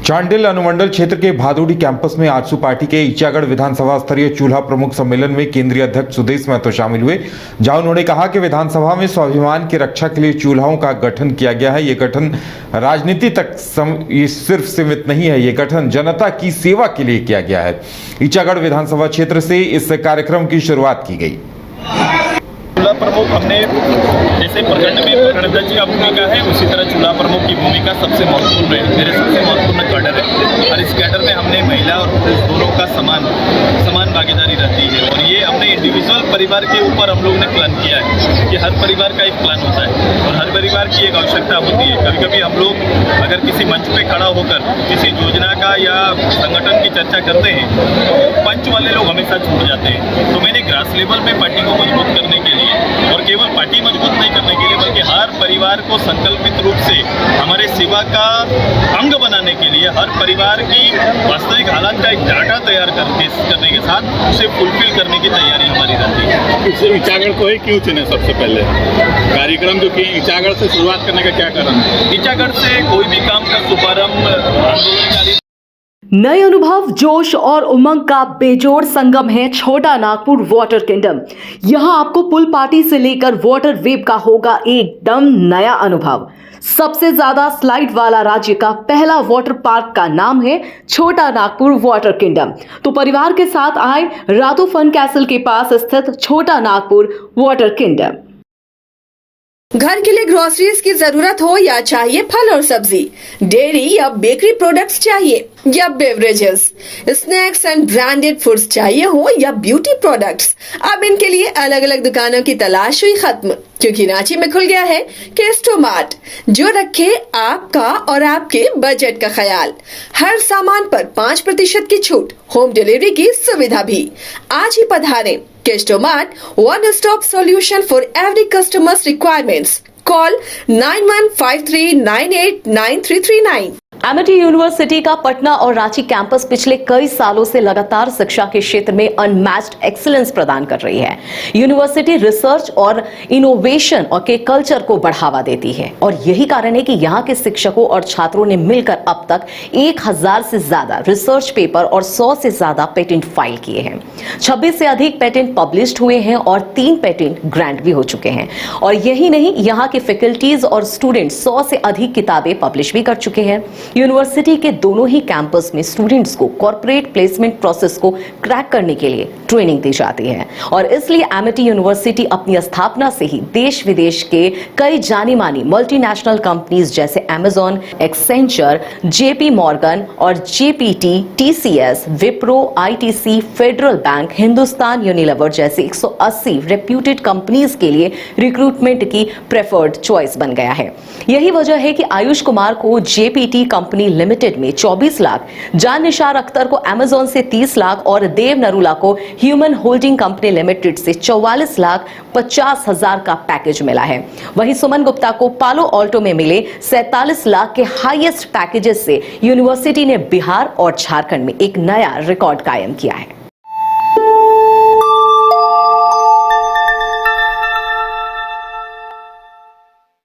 चांडिल अनुमंडल क्षेत्र के भादोड़ी कैंपस में आजसू पार्टी के ईचागढ़ विधानसभा स्तरीय चूल्हा प्रमुख सम्मेलन में केंद्रीय अध्यक्ष सुदेश महतो शामिल हुए, जहां उन्होंने कहा कि विधानसभा में स्वाभिमान की रक्षा के लिए चूल्हाओं का गठन किया गया है। ये गठन राजनीति तक सिर्फ सीमित नहीं है, ये गठन जनता की सेवा के लिए किया गया है। ईचागढ़ विधानसभा क्षेत्र से इस कार्यक्रम की शुरुआत की गई। चूल्हा प्रमुख हमने जैसे प्रखंड में प्रखंडाध्यक्ष का भूमिका है, उसी तरह चूल्हा प्रमुख की भूमिका सबसे महत्वपूर्ण है। मेरे सबसे महत्वपूर्ण कैडर है और इस कैडर में हमने महिला और पुरुष दोनों का समान भागीदारी रहती है। और ये हमने इंडिविजुअल परिवार के ऊपर हम लोग ने प्लान किया है कि हर परिवार का एक प्लान होता है और हर परिवार की एक आवश्यकता होती है। कभी कभी हम लोग अगर किसी मंच पे खड़ा होकर किसी योजना का या संगठन की चर्चा करते हैं तो पंच वाले लोग हमेशा छूट जाते हैं। तो मैंने ग्रास लेवल में पार्टी को मजबूत करने के लिए और केवल पार्टी मजबूत नहीं करने के लिए बल्कि हर परिवार को संकल्पित रूप से हमारे सेवा का अंग बनाने के लिए हर परिवार की वास्तविक हालात का एक डाटा तैयार करने के साथ उसे फुलफिल करने की तैयारी हमारी रहती है। ईचागढ़ को ही क्यों चुने? सबसे पहले कार्यक्रम जो कि ईचागढ़ से शुरुआत करने का क्या कारण है? ईचागढ़ से कोई भी काम का शुभारंभ आंदोलनकारी नए अनुभव, जोश और उमंग का बेजोड़ संगम है छोटा नागपुर वाटर किंगडम। यहां आपको पुल पार्टी से लेकर वाटर वेव का होगा एकदम नया अनुभव। सबसे ज्यादा स्लाइड वाला राज्य का पहला वाटर पार्क का नाम है छोटा नागपुर वाटर किंगडम। तो परिवार के साथ आए रातू फन कैसल के पास स्थित छोटा नागपुर वाटर किंगडम। घर के लिए ग्रोसरीज की जरूरत हो या चाहिए फल और सब्जी, डेयरी या बेकरी प्रोडक्ट्स चाहिए या beverages, snacks and branded foods चाहिए हो या ब्यूटी प्रोडक्ट्स, अब इनके लिए अलग अलग दुकानों की तलाश हुई खत्म, क्योंकि रांची में खुल गया है केस्टोमार्ट, जो रखे आपका और आपके बजट का ख्याल। हर सामान पर 5% की छूट, होम डिलीवरी की सुविधा भी। आज ही पधारें केस्टोमार्ट, one stop solution for every customer's requirements. Call 9153989339। Amity university का पटना और रांची कैंपस पिछले कई सालों से लगातार शिक्षा के क्षेत्र में अनमैच्ड एक्सीलेंस प्रदान कर रही है। यूनिवर्सिटी रिसर्च और इनोवेशन और के कल्चर को बढ़ावा देती है और यही कारण है कि यहाँ के शिक्षकों और छात्रों ने मिलकर अब तक 1000 से ज्यादा रिसर्च पेपर और 100 से ज्यादा पेटेंट फाइल किए हैं। 26 से अधिक पेटेंट पब्लिश्ड हुए हैं और 3 पेटेंट ग्रांट भी हो चुके हैं। और यही नहीं, यहाँ के फैकल्टीज और स्टूडेंट 100 से अधिक किताबें पब्लिश भी कर चुके हैं। यूनिवर्सिटी के दोनों ही कैंपस में स्टूडेंट्स को कॉर्पोरेट प्लेसमेंट प्रोसेस को क्रैक करने के लिए ट्रेनिंग दी जाती है और इसलिए एमिटी यूनिवर्सिटी अपनी स्थापना से ही देश विदेश के कई जानी मानी मल्टीनेशनल कंपनीज जैसे अमेजॉन, एक्सेंचर, जेपी मॉर्गन और GPT, TCS, Wipro, ITC, federal bank, Hindustan Unilever जैसे 180 रेप्यूटेड कंपनीज के लिए रिक्रूटमेंट की प्रेफर्ड चॉइस बन गया है। यही वजह है कि आयुष कुमार को जेपीटी कंपनी लिमिटेड में 24 लाख, जान निशार अख्तर को अमेजॉन से 30 लाख और देव नरूला को ह्यूमन होल्डिंग कंपनी लिमिटेड से 44,50,000 का पैकेज मिला है। वहीं सुमन गुप्ता को पालो ऑल्टो में मिले 47 लाख के हाईएस्ट पैकेजेस से यूनिवर्सिटी ने बिहार और झारखंड में एक नया रिकॉर्ड कायम किया है।